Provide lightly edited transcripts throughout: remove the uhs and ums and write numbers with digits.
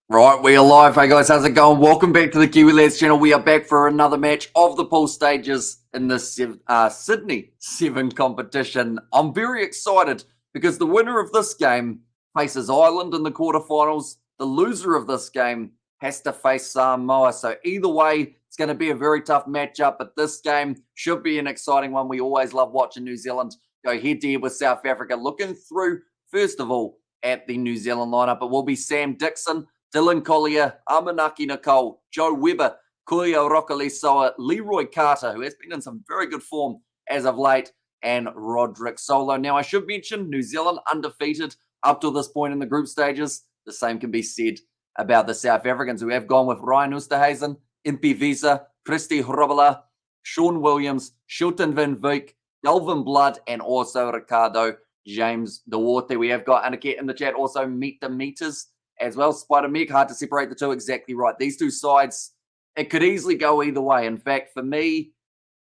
Right, we are live. Hey guys, how's it going? Welcome back to the Kiwi Lads channel. We are back for another match of the pool stages in the Sydney Seven competition. I'm very excited because the winner of this game faces Ireland in the quarterfinals. The loser of this game has to face Samoa. So either way, it's going to be a very tough matchup, but this game should be an exciting one. We always love watching New Zealand go head-to-head with South Africa. Looking through, first of all, at the New Zealand lineup, it will be Sam Dixon, Dylan Collier, Amanaki Nicole, Joe Webber, Kuya Rokalisoa, Leroy Carter, who has been in some very good form as of late, and Roderick Solo. Now, I should mention New Zealand undefeated up to this point in the group stages. The same can be said about the South Africans, who have gone with Ryan Oosterhuizen, Impi Visa, Christy Hrobala, Sean Williams, Shilton Van Veek, Delvin Blood, and also Ricardo James Duarte. We have got Anaket in the chat, also Meet the Meters as well. Spider Meg, hard to separate the two. Exactly right. These two sides, it could easily go either way. In fact, for me,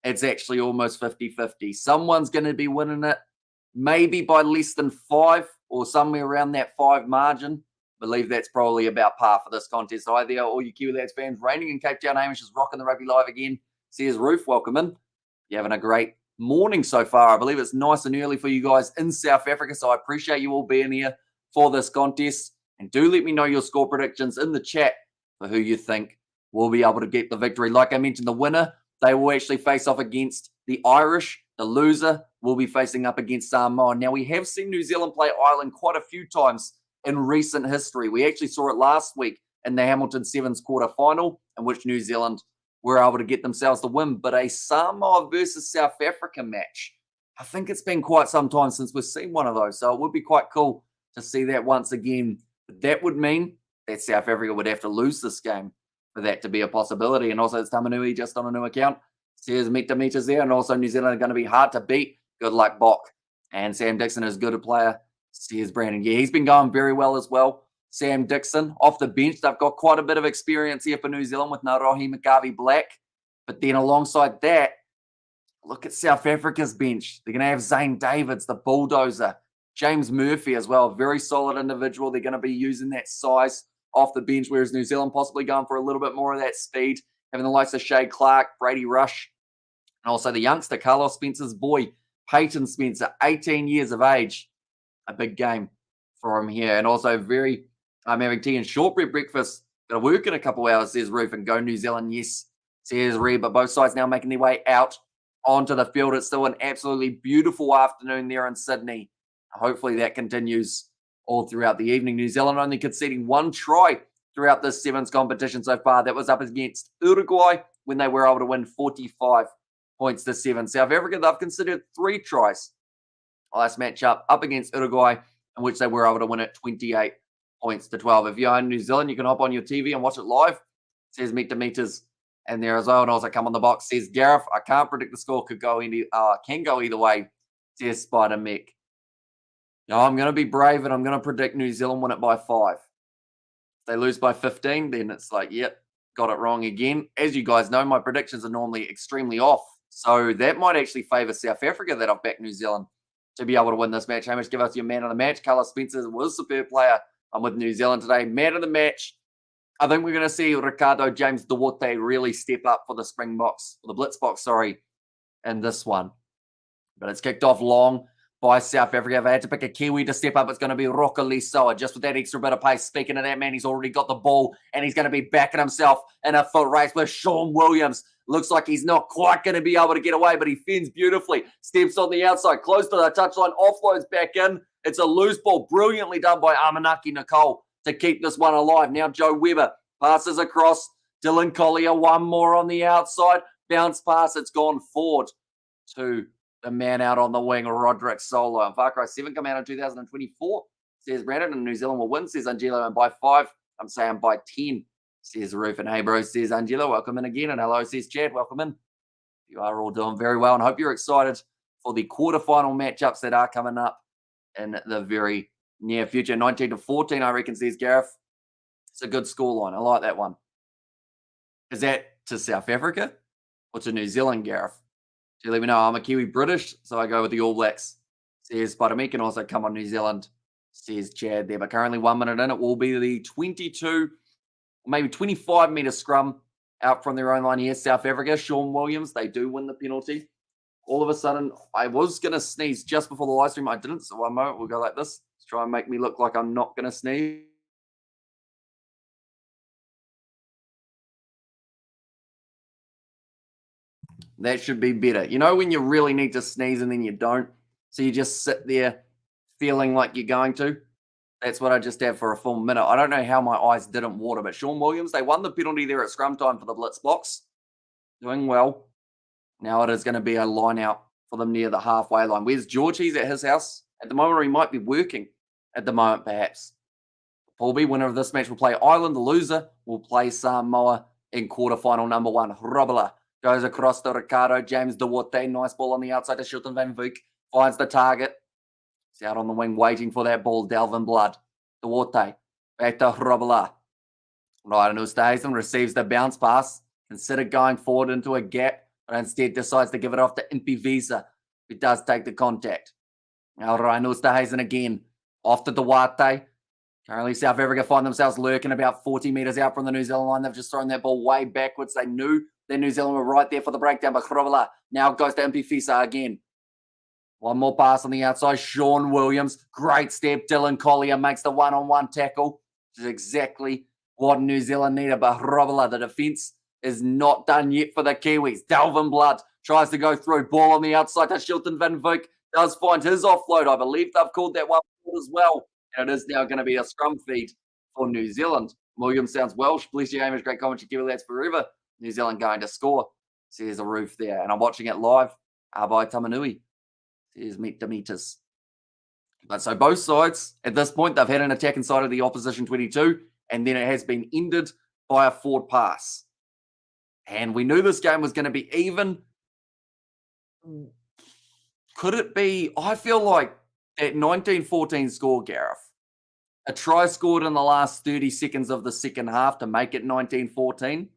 it's actually almost 50-50. Someone's going to be winning it, maybe by less than 5 or somewhere around that 5 margin. I believe that's probably about par for this contest. Hi there, all you Kiwi Lads fans. Raining in Cape Town. Hamish is rocking the rugby live again. Says Roof, welcome in. You're having a great morning so far. I believe it's nice and early for you guys in South Africa, so I appreciate you all being here for this contest. And do let me know your score predictions in the chat for who you think will be able to get the victory. Like I mentioned, the winner, they will actually face off against the Irish. The loser will be facing up against Samoa. Now, we have seen New Zealand play Ireland quite a few times in recent history. We actually saw it last week in the Hamilton Sevens quarterfinal, in which New Zealand were able to get themselves the win. But a Samoa versus South Africa match, I think it's been quite some time since we've seen one of those. So it would be quite cool to see that once again. That would mean that South Africa would have to lose this game for that to be a possibility. And also, it's Tamanui just on a new account. Says Meet the Meters there. And also, New Zealand are going to be hard to beat. Good luck, Bok. And Sam Dixon is good a player. Says Brandon. Yeah, he's been going very well as well. Sam Dixon off the bench. They've got quite a bit of experience here for New Zealand with Narohi Makavi Black. But then alongside that, look at South Africa's bench. They're going to have Zane Davids, the bulldozer. James Murphy as well, very solid individual. They're going to be using that size off the bench, whereas New Zealand possibly going for a little bit more of that speed, having the likes of Shay Clark, Brady Rush, and also the youngster, Carlos Spencer's boy, Peyton Spencer, 18 years of age. A big game for him here. And also I'm having tea and shortbread breakfast. Got to work in a couple hours, says Roof, and go New Zealand, yes, says Ree. But both sides now making their way out onto the field. It's still an absolutely beautiful afternoon there in Sydney. Hopefully that continues all throughout the evening. New Zealand only conceding 1 try throughout this Sevens competition so far. That was up against Uruguay when they were able to win 45 points to 7. South Africa, they've considered 3 tries. Last matchup up against Uruguay, in which they were able to win it 28 points to 12. If you're in New Zealand, you can hop on your TV and watch it live. It says Meet the Meters and there as well. And also come on the box. Says Gareth, I can't predict the score. Can go either way. Says Spider Mech. No, I'm going to be brave and I'm going to predict New Zealand win it by 5. If they lose by 15, then it's like, yep, got it wrong again. As you guys know, my predictions are normally extremely off. So that might actually favour South Africa that I've backed New Zealand to be able to win this match. Hamish, give us your man of the match. Carlos Spencer was a superb player. I'm with New Zealand today. Man of the match. I think we're going to see Ricardo James Duarte really step up for the Springboks, or the Blitzboks, in this one. But it's kicked off long by South Africa. If I had to pick a Kiwi to step up, it's going to be Rokalisoa, just with that extra bit of pace. Speaking of that, man, he's already got the ball, and he's going to be backing himself in a foot race with Sean Williams. Looks like he's not quite going to be able to get away, but he fends beautifully. Steps on the outside, close to the touchline, offloads back in. It's a loose ball, brilliantly done by Amanaki Nicole to keep this one alive. Now Joe Webber passes across. Dylan Collier, one more on the outside. Bounce pass, it's gone forward to the man out on the wing, Roderick Solo. And Far Cry 7 come out in 2024, says Brandon, and New Zealand will win, says Angelo, and by 5. I'm saying by 10, says Roof. And hey, bro, says Angelo, welcome in again. And hello, says Chad, welcome in. You are all doing very well, and I hope you're excited for the quarterfinal matchups that are coming up in the very near future. 19-14, I reckon, says Gareth. It's a good scoreline. I like that one. Is that to South Africa or to New Zealand, Gareth? Do you let me know? I'm a Kiwi British, so I go with the All Blacks. Says Spider-Me can also come on New Zealand, says Chad there. But currently 1 minute in, it will be the 22 maybe 25-metre scrum out from their own line here. South Africa, Sean Williams, they do win the penalty. All of a sudden, I was going to sneeze just before the live stream. I didn't, so one moment, we'll go like this. Let's try and make me look like I'm not going to sneeze. That should be better. You know when you really need to sneeze and then you don't? So you just sit there feeling like you're going to? That's what I just had for a full minute. I don't know how my eyes didn't water, but Sean Williams, they won the penalty there at scrum time for the Blitzboks. Doing well. Now it is going to be a line out for them near the halfway line. Where's George? He's at his house at the moment, or he might be working at the moment, perhaps. Pool B, winner of this match will play Ireland. The loser will play Samoa in quarterfinal number 1. Robela goes across to Ricardo. James Duarte, nice ball on the outside to Shilton van Wyk. Finds the target. He's out on the wing waiting for that ball. Delvin Blood. Duarte. Back to Robela. Ryan Oosthuizen receives the bounce pass. Considered going forward into a gap, but instead decides to give it off to Impivisa, who does take the contact. Now Ryan Oosthuizen again. Off to Duarte. Currently, South Africa find themselves lurking about 40 metres out from the New Zealand line. They've just thrown that ball way backwards. They knew that New Zealand were right there for the breakdown, but Robela now goes to Impivisa again. One more pass on the outside. Sean Williams. Great step. Dylan Collier makes the one-on-one tackle, which is exactly what New Zealand needed. But Robela, the defence, is not done yet for the Kiwis. Delvin Blood tries to go through. Ball on the outside to Shilton van Wyk. Does find his offload. I believe they've called that one as well. And it is now going to be a scrum feed for New Zealand. Williams sounds Welsh. Bless your Hamish. Great commentary. Kiwi lads forever. New Zealand going to score. See, there's a roof there. And I'm watching it live by Tamanui. There's Meet Demeters. But so both sides, at this point, they've had an attack inside of the opposition 22, and then it has been ended by a forward pass. And we knew this game was going to be even. Could it be? I feel like that 1914 score, Gareth, a try scored in the last 30 seconds of the second half to make it 1914,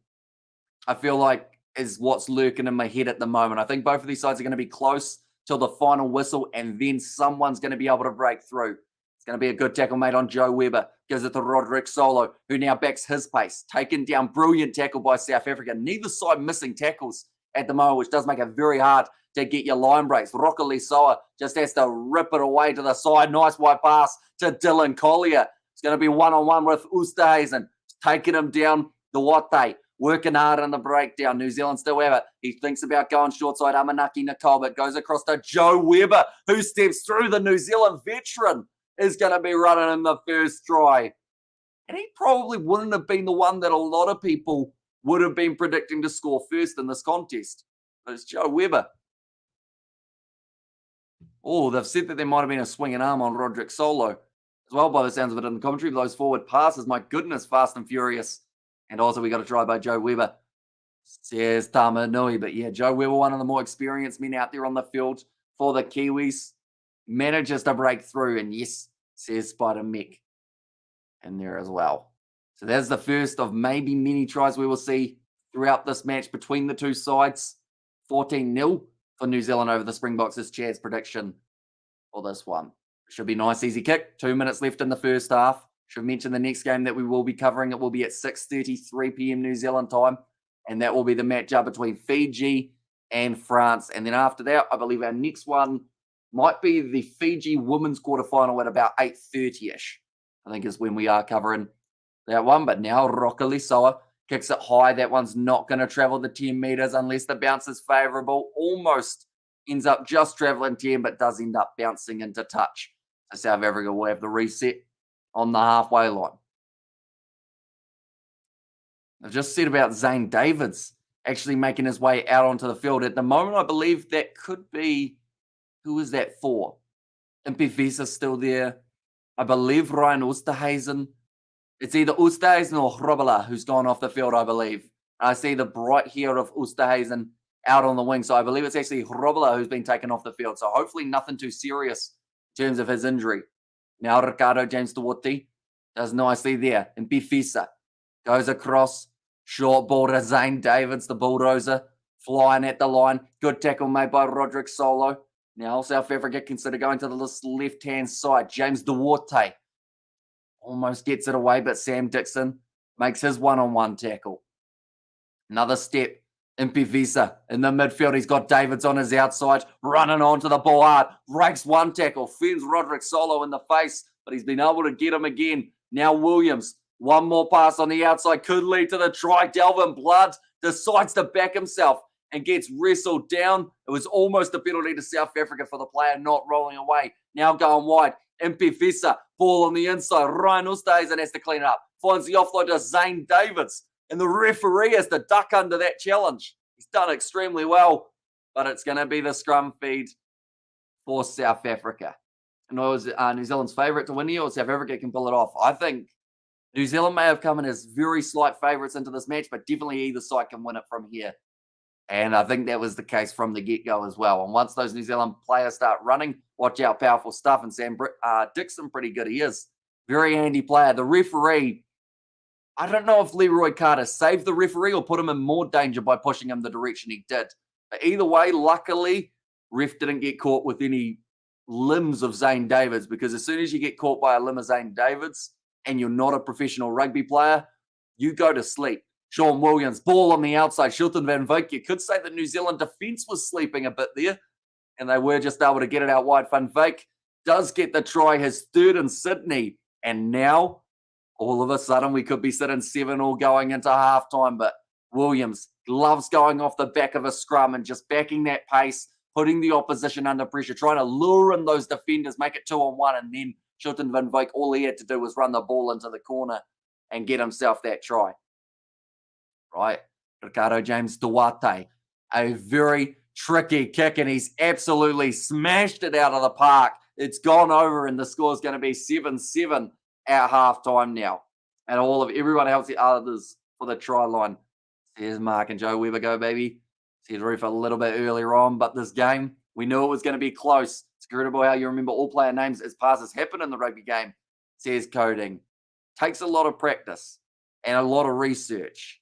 I feel like is what's lurking in my head at the moment. I think both of these sides are going to be close till the final whistle, and then someone's going to be able to break through. It's going to be a good tackle made on Joe Weber. Gives it to Roderick Solo, who now backs his pace. Taken down, brilliant tackle by South Africa. Neither side missing tackles at the moment, which does make it very hard to get your line breaks. Roka Lesoa just has to rip it away to the side. Nice wide pass to Dylan Collier. It's going to be one-on-one with Oosthuizen. Taking him down. Duarte working hard on the breakdown. New Zealand still have it. He thinks about going short side. Amanaki Nicole, but goes across to Joe Weber, who steps through. The New Zealand veteran is going to be running in the first try. And he probably wouldn't have been the one that a lot of people would have been predicting to score first in this contest. But it's Joe Weber. Oh, they've said that there might have been a swinging arm on Roderick Solo as well, by the sounds of it in the commentary. Those forward passes, my goodness, fast and furious. And also we got a try by Joe Weber. Says Tamanui. But yeah, Joe Weber, one of the more experienced men out there on the field for the Kiwis, manages to break through. And yes, says Spider Mick in there as well. So that's the first of maybe many tries we will see throughout this match between the two sides. 14-0 for New Zealand over the Springboks is Chad's prediction for this one. Should be a nice, easy kick. 2 minutes left in the first half. Should mention the next game that we will be covering. It will be at 6:33 p.m. New Zealand time. And that will be the matchup between Fiji and France. And then after that, I believe our next one might be the Fiji women's quarterfinal at about 8:30ish. I think is when we are covering that one. But now Roka Lesoa kicks it high. That one's not going to travel the 10 metres unless the bounce is favourable. Almost ends up just travelling 10, but does end up bouncing into touch. So South Africa will have the reset on the halfway line. I've just said about Zane Davids actually making his way out onto the field. At the moment, I believe that could be, who is that for? Impivisa still there. I believe Ryan Oosthuizen. It's either Oosthuizen or Robela who's gone off the field, I believe. I see the bright hair of Oosthuizen out on the wing. So I believe it's actually Robela who's been taken off the field. So hopefully nothing too serious in terms of his injury. Now Ricardo James Duarte does nicely there. And Impivisa goes across. Short ball to Zane Davids, the bulldozer, flying at the line. Good tackle made by Roderick Solo. Now South Africa consider going to the left-hand side. James Duarte almost gets it away, but Sam Dixon makes his one-on-one tackle. Another step. Impivisa in the midfield. He's got Davids on his outside, running onto the ball hard. Breaks one tackle. Fends Roderick Solo in the face, but he's been able to get him again. Now Williams. One more pass on the outside could lead to the try. Delvin Blood decides to back himself and gets wrestled down. It was almost a penalty to South Africa for the player not rolling away. Now going wide. Impivisa. Ball on the inside. Ryan Oosthuizen has to clean it up. Finds the offload to Zane Davids. And the referee has to duck under that challenge. He's done extremely well, but it's going to be the scrum feed for South Africa. And it was New Zealand's favourite to win here, or South Africa can pull it off. I think New Zealand may have come in as very slight favourites into this match, but definitely either side can win it from here. And I think that was the case from the get-go as well. And once those New Zealand players start running, watch out, powerful stuff. And Sam Dixon, pretty good. He is. Very handy player. The referee, I don't know if Leroy Carter saved the referee or put him in more danger by pushing him the direction he did. But either way, luckily, ref didn't get caught with any limbs of Zane Davids, because as soon as you get caught by a limb of Zane Davids and you're not a professional rugby player, you go to sleep. Sean Williams, ball on the outside. Shilton van Wyk, you could say the New Zealand defence was sleeping a bit there, and they were just able to get it out wide. Van Wyk does get the try, his third in Sydney, and now all of a sudden, we could be sitting 7-all going into halftime, but Williams loves going off the back of a scrum and just backing that pace, putting the opposition under pressure, trying to lure in those defenders, make it 2-on-1, and then Shilton van Wyk, all he had to do was run the ball into the corner and get himself that try. Right? Ricardo James Duarte, a very tricky kick, and he's absolutely smashed it out of the park. It's gone over, and the score is going to be 7-7. At halftime now. And everyone else, the others for the try line. Here's Mark and Joe Weber go, baby. Here's Roof a little bit earlier on, but this game, we knew it was going to be close. It's incredible how you remember all player names as passes happen in the rugby game, says Coding. Takes a lot of practice and a lot of research.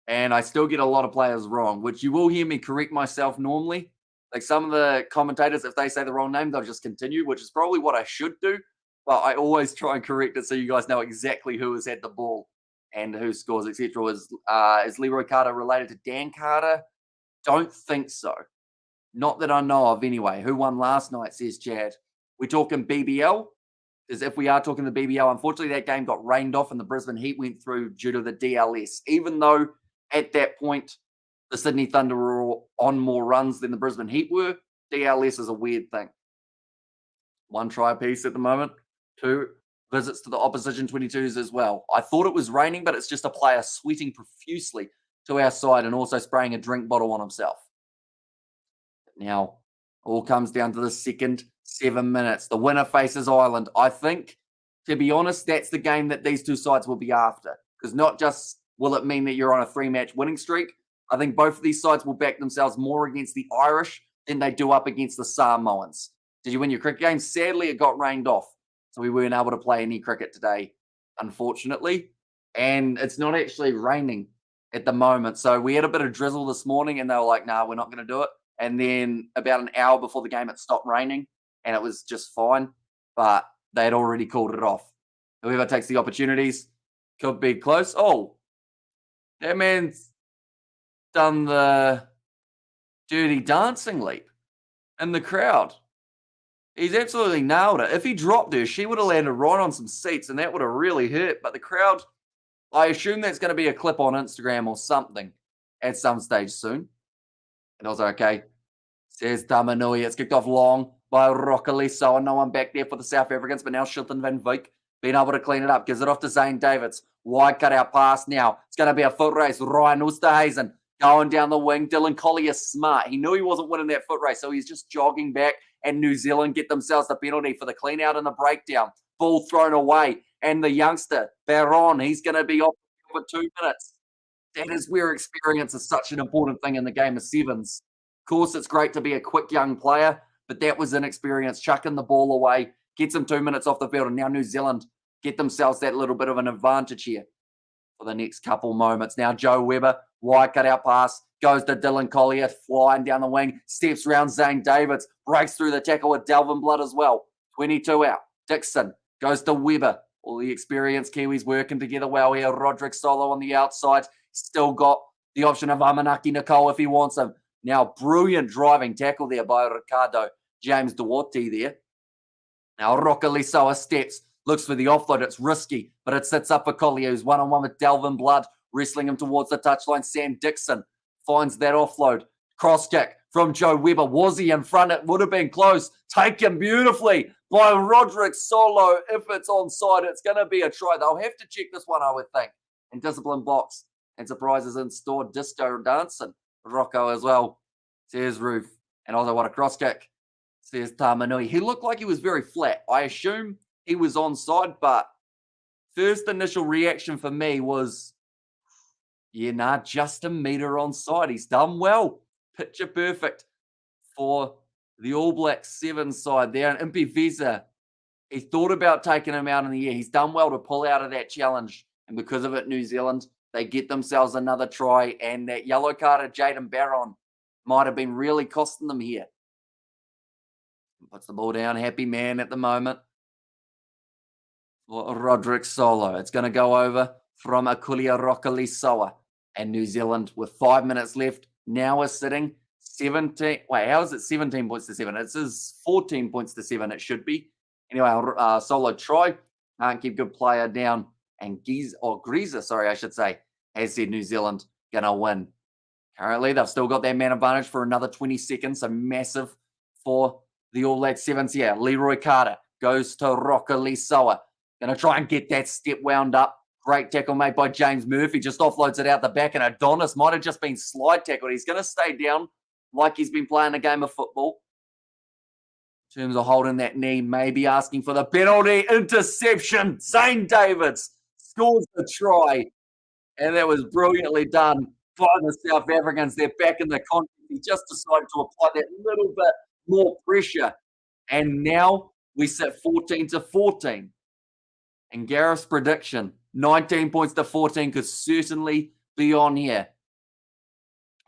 And I still get a lot of players wrong, which you will hear me correct myself normally. Like some of the commentators, if they say the wrong name, they'll just continue, which is probably what I should do. But I always try and correct it so you guys know exactly who has had the ball and who scores, etc. Is Leroy Carter related to Dan Carter? Don't think so. Not that I know of anyway. Who won last night, says Chad. We're talking BBL? Because if we are talking the BBL, unfortunately that game got rained off and the Brisbane Heat went through due to the DLS. Even though at that point the Sydney Thunder were on more runs than the Brisbane Heat were, DLS is a weird thing. 1 try apiece at the moment. 2 visits to the opposition 22s as well. I thought it was raining, but it's just a player sweating profusely to our side and also spraying a drink bottle on himself. Now, all comes down to the second 7 minutes. The winner faces Ireland. I think, to be honest, that's the game that these two sides will be after. Because not just will it mean that you're on a 3-match winning streak, I think both of these sides will back themselves more against the Irish than they do up against the Samoans. Did you win your cricket game? Sadly, it got rained off. So we weren't able to play any cricket today, unfortunately. And it's not actually raining at the moment. So we had a bit of drizzle this morning and they were like, nah, we're not going to do it. And then about an hour before the game, it stopped raining and it was just fine. But they had already called it off. Whoever takes the opportunities could be close. Oh, that man's done the dirty dancing leap in the crowd. He's absolutely nailed it. If he dropped her, she would have landed right on some seats and that would have really hurt. But the crowd, I assume that's going to be a clip on Instagram or something at some stage soon. And I was okay. Says Tamanui. It's kicked off long by Roccaliso. And no one back there for the South Africans. But now Shilton van Wyk being able to clean it up. Gives it off to Zane Davids. Wide cut out pass now. It's going to be a foot race. Ryan Oosthuizen going down the wing. Dylan Collier smart. He knew he wasn't winning that foot race. So he's just jogging back. And New Zealand get themselves the penalty for the clean out and the breakdown. Ball thrown away. And the youngster, Baron, he's going to be off for 2 minutes. That is where experience is such an important thing in the game of sevens. Of course, it's great to be a quick young player, but that was inexperience. Chucking the ball away, gets them 2 minutes off the field. And now New Zealand get themselves that little bit of an advantage here for the next couple moments. Now Joe Weber, wide cut out pass. Goes to Dylan Collier, flying down the wing, steps around Zane Davids, breaks through the tackle with Delvin Blood as well. 22 out. Dixon goes to Weber. All the experienced Kiwis working together well here. Roderick Solo on the outside. Still got the option of Amanaki Nicole if he wants him. Now, brilliant driving tackle there by Ricardo James Duarte there. Now, Roca Lisoa steps, looks for the offload. It's risky, but it sits up for Collier, who's one-on-one with Delvin Blood, wrestling him towards the touchline. Sam Dixon finds that offload. Cross kick from Joe Weber. Was he in front? It would have been close. Taken beautifully by Roderick Solo. If it's onside, it's going to be a try. They'll have to check this one, I would think. And discipline box. And surprises in store. Disco dancing. Rocco as well. Says Roof. And also, what a cross kick. Says Tamanui. He looked like he was very flat. I assume he was onside, but first initial reaction for me was, yeah, nah, just a metre onside. He's done well. Picture perfect for the All Blacks Sevens side there. And Impi Veza, he thought about taking him out in the air. He's done well to pull out of that challenge. And because of it, New Zealand, they get themselves another try. And that yellow card of Jaden Barron might have been really costing them here. Puts the ball down. Happy man at the moment. For Roderick Solo. It's going to go over from Akulia Rokalisoa. And New Zealand, with 5 minutes left, now is sitting 17. Wait, how is it 17 points to 7? It says 14 points to 7. It should be. Anyway, Solo try. Can't keep good player down. And Greaser, sorry, I should say, has said New Zealand going to win. Currently, they've still got that man advantage for another 20 seconds. So massive for the All Blacks Sevens here. Leroy Carter goes to Rokalisoa. Going to try and get that step wound up. Great tackle made by James Murphy. Just offloads it out the back. And Adonis might have just been slide tackled. He's going to stay down like he's been playing a game of football. In terms of holding that knee, maybe asking for the penalty. Interception. Zane Davids scores the try. And that was brilliantly done by the South Africans. They're back in the contest. He just decided to apply that little bit more pressure. And now we sit 14-14. And Gareth's prediction, 19 points to 14 could certainly be on here.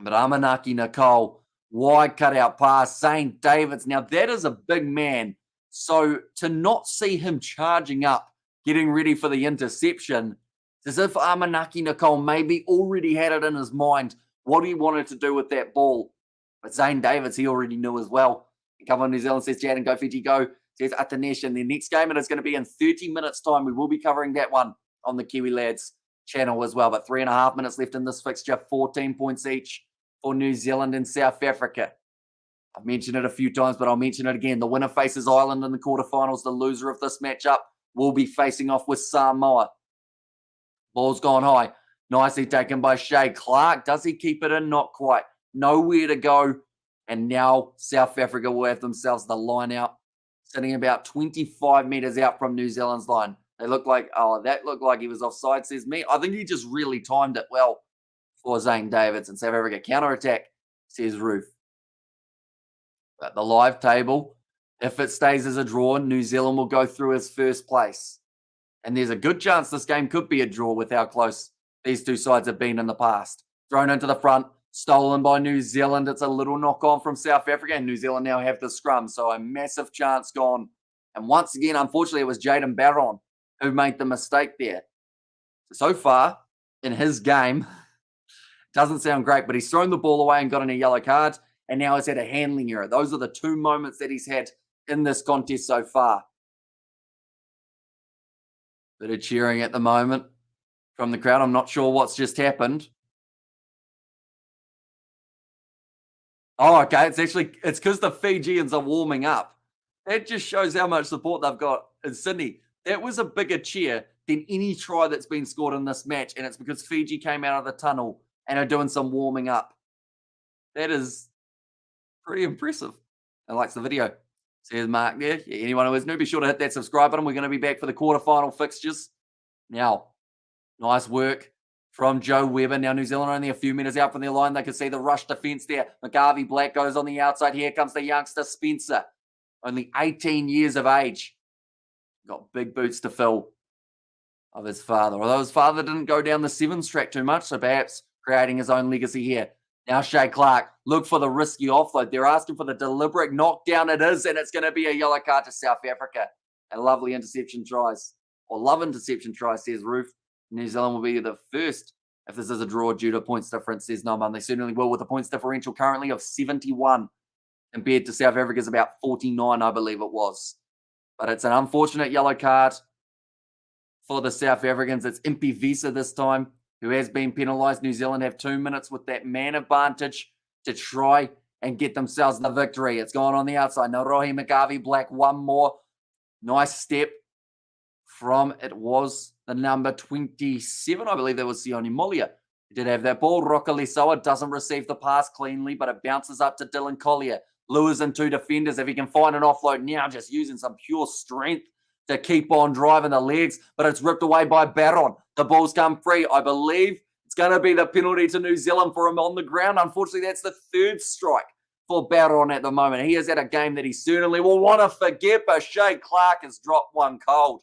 But Amanaki Nicole, wide cutout pass, Zane Davids. Now that is a big man. So to not see him charging up, getting ready for the interception, it's as if Amanaki Nicole maybe already had it in his mind what he wanted to do with that ball. But Zane Davids, he already knew as well. Come on, New Zealand, says Jaden, go Fiji, go. Says Atanesh in their next game, and it's going to be in 30 minutes' time. We will be covering that one on the Kiwi Lads channel as well. But 3.5 minutes left in this fixture, 14 points each for New Zealand and South Africa. I've mentioned it a few times, but I'll mention it again. The winner faces Ireland in the quarterfinals. The loser of this matchup will be facing off with Samoa. Ball's gone high. Nicely taken by Shay Clark. Does he keep it in? Not quite. Nowhere to go. And now South Africa will have themselves the line out, sitting about 25 metres out from New Zealand's line. They look like, that looked like he was offside, says me. I think he just really timed it well for Zane Davids. And South Africa counter-attack, says Ruth. But the live table, if it stays as a draw, New Zealand will go through as first place. And there's a good chance this game could be a draw with how close these two sides have been in the past. Thrown into the front, stolen by New Zealand. It's a little knock on from South Africa, and New Zealand now have the scrum. So a massive chance gone. And once again, unfortunately, it was Jaden Barron who made the mistake there. So far, in his game, doesn't sound great, but he's thrown the ball away and gotten a yellow card, and now he's had a handling error. Those are the two moments that he's had in this contest so far. Bit of cheering at the moment from the crowd. I'm not sure what's just happened. Oh, okay. It's because the Fijians are warming up. That just shows how much support they've got in Sydney. That was a bigger cheer than any try that's been scored in this match, and it's because Fiji came out of the tunnel and are doing some warming up. That is pretty impressive. I likes the video. Says Mark there. Yeah, anyone who is new, be sure to hit that subscribe button. We're going to be back for the quarterfinal fixtures. Now, nice work from Joe Weber. Now New Zealand are only a few metres out from their line. They can see the rush defence there. McGarvey Black goes on the outside. Here comes the youngster Spencer. Only 18 years of age. Got big boots to fill of his father. Although his father didn't go down the sevens track too much, so perhaps creating his own legacy here. Now Shay Clark, look for the risky offload. They're asking for the deliberate knockdown. It is, and it's going to be a yellow card to South Africa. A lovely interception tries or love interception try, says Roof. New Zealand will be the first if this is a draw due to points difference, says Noman. They certainly will, with a points differential currently of 71 compared to South Africa's about 49, I believe it was. But it's an unfortunate yellow card for the South Africans. It's Impi Visa this time, who has been penalised. New Zealand have 2 minutes with that man advantage to try and get themselves the victory. It's gone on the outside. Narohi McGarvey Black, one more. Nice step from, it was the number 27, I believe that was Sione Molia. He did have that ball. Roka Lesoa doesn't receive the pass cleanly, but it bounces up to Dylan Collier. Lures in 2 defenders. If he can find an offload now, just using some pure strength to keep on driving the legs, but it's ripped away by Barron. The ball's come free. I believe it's going to be the penalty to New Zealand for him on the ground. Unfortunately, that's the 3rd strike for Barron at the moment. He has had a game that he certainly will want to forget, but Shea Clark has dropped one cold.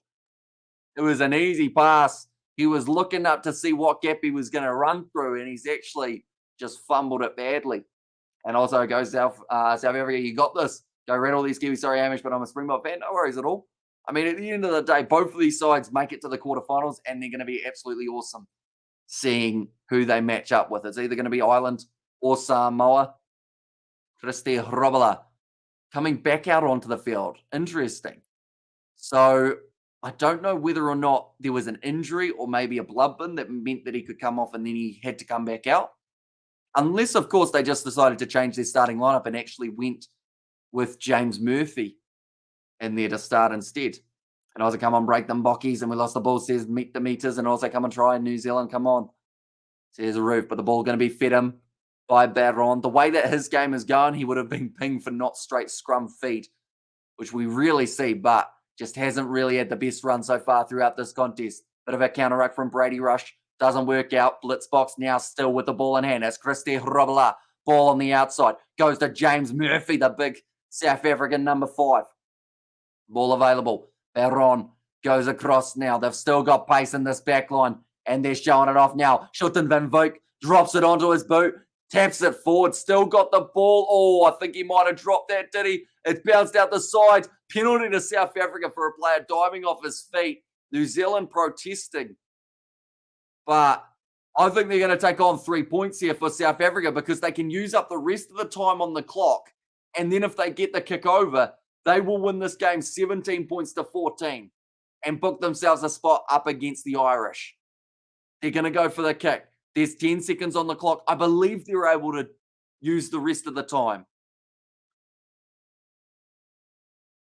It was an easy pass. He was looking up to see what gap he was going to run through, and he's actually just fumbled it badly. And also goes South Africa, you got this. Go read all these Kiwis. Sorry, Hamish, but I'm a Springbok fan. No worries at all. I mean, at the end of the day, both of these sides make it to the quarterfinals, and they're going to be absolutely awesome seeing who they match up with. It's either going to be Ireland or Samoa. Christy Robala coming back out onto the field. Interesting. So I don't know whether or not there was an injury or maybe a blood bin that meant that he could come off and then he had to come back out. Unless, of course, they just decided to change their starting lineup and actually went with James Murphy in there to start instead. And also, come on, break them bockies. And we lost the ball, says meet the meters. And also, come and try New Zealand, come on, says Roof. But the ball going to be fed him by Barron. The way that his game is going, he would have been pinged for not straight scrum feed, which we really see, but just hasn't really had the best run so far throughout this contest. Bit of a counter-ruck from Brady Rush. Doesn't work out. Blitzboks now still with the ball in hand. As Christy Robala, ball on the outside. Goes to James Murphy, the big South African number 5. Ball available. Barron goes across now. They've still got pace in this back line, and they're showing it off now. Schulten van Wyk drops it onto his boot. Taps it forward. Still got the ball. Oh, I think he might have dropped that, did he? It's bounced out the side. Penalty to South Africa for a player diving off his feet. New Zealand protesting. But I think they're going to take on 3 points here for South Africa because they can use up the rest of the time on the clock. And then if they get the kick over, they will win this game 17 points to 14 and book themselves a spot up against the Irish. They're going to go for the kick. There's 10 seconds on the clock. I believe they're able to use the rest of the time.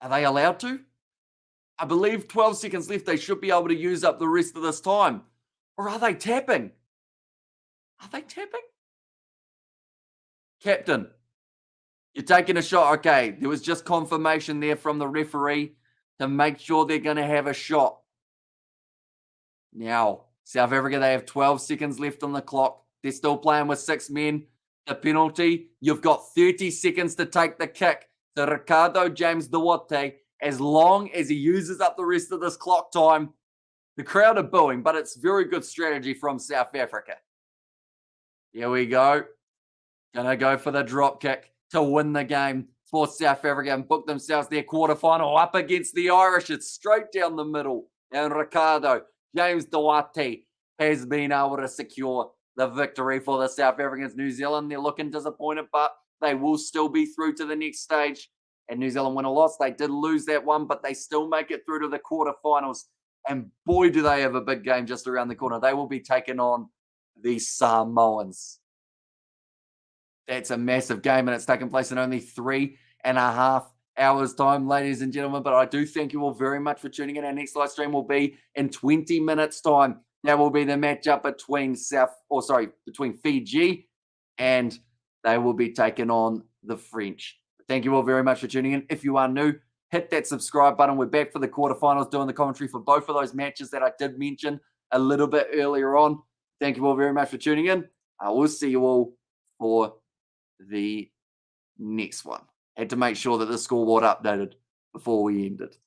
Are they allowed to? I believe 12 seconds left. They should be able to use up the rest of this time. Or are they tapping? Are they tapping? Captain, you're taking a shot. Okay, there was just confirmation there from the referee to make sure they're going to have a shot. Now, South Africa, they have 12 seconds left on the clock. They're still playing with 6 men. The penalty, you've got 30 seconds to take the kick. So Ricardo James Duarte, as long as he uses up the rest of this clock time, the crowd are booing, but it's very good strategy from South Africa. Here we go. Gonna go for the drop kick to win the game for South Africa and book themselves their quarterfinal up against the Irish. It's straight down the middle. And Ricardo James Duarte has been able to secure the victory for the South Africans. New Zealand, they're looking disappointed, but they will still be through to the next stage. And New Zealand win or loss. They did lose that one, but they still make it through to the quarterfinals. And boy, do they have a big game just around the corner. They will be taking on the Samoans. That's a massive game, and it's taking place in only 3.5 hours' time, ladies and gentlemen. But I do thank you all very much for tuning in. Our next live stream will be in 20 minutes' time. That will be the matchup between Fiji, and they will be taking on the French. Thank you all very much for tuning in. If you are new, hit that subscribe button. We're back for the quarterfinals, doing the commentary for both of those matches that I did mention a little bit earlier on. Thank you all very much for tuning in. I will see you all for the next one. Had to make sure that the scoreboard updated before we ended.